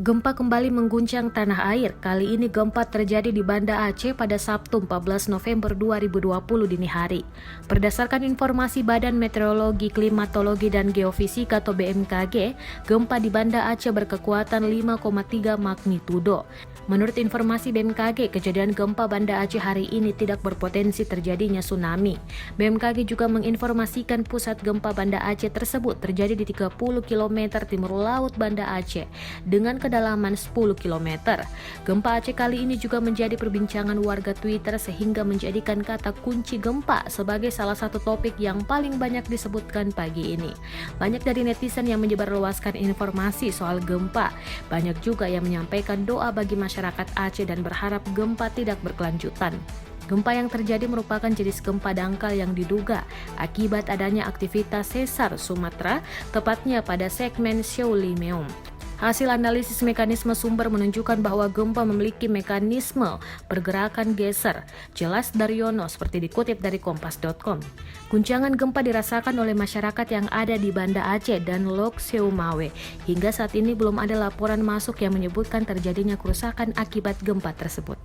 Gempa kembali mengguncang tanah air. Kali ini gempa terjadi di Banda Aceh pada Sabtu 14 November 2020 dini hari. Berdasarkan informasi Badan Meteorologi, Klimatologi, dan Geofisika atau BMKG, gempa di Banda Aceh berkekuatan 5,3 magnitudo. Menurut informasi BMKG, kejadian gempa Banda Aceh hari ini tidak berpotensi terjadinya tsunami. BMKG juga menginformasikan pusat gempa Banda Aceh tersebut terjadi di 30 km timur laut Banda Aceh dengan kedalaman 10 km. Gempa Aceh kali ini juga menjadi perbincangan warga Twitter sehingga menjadikan kata kunci gempa sebagai salah satu topik yang paling banyak disebutkan pagi ini. Banyak dari netizen yang menyebarluaskan informasi soal gempa. Banyak juga yang menyampaikan doa bagi masyarakat Aceh dan berharap gempa tidak berkelanjutan. Gempa yang terjadi merupakan jenis gempa dangkal yang diduga akibat adanya aktivitas sesar Sumatera, tepatnya pada segmen Siaulimeum. Hasil analisis mekanisme sumber menunjukkan bahwa gempa memiliki mekanisme pergerakan geser. Jelas Daryono seperti dikutip dari kompas.com. Guncangan gempa dirasakan oleh masyarakat yang ada di Banda Aceh dan Lok Seumawe. Hingga saat ini belum ada laporan masuk yang menyebutkan terjadinya kerusakan akibat gempa tersebut.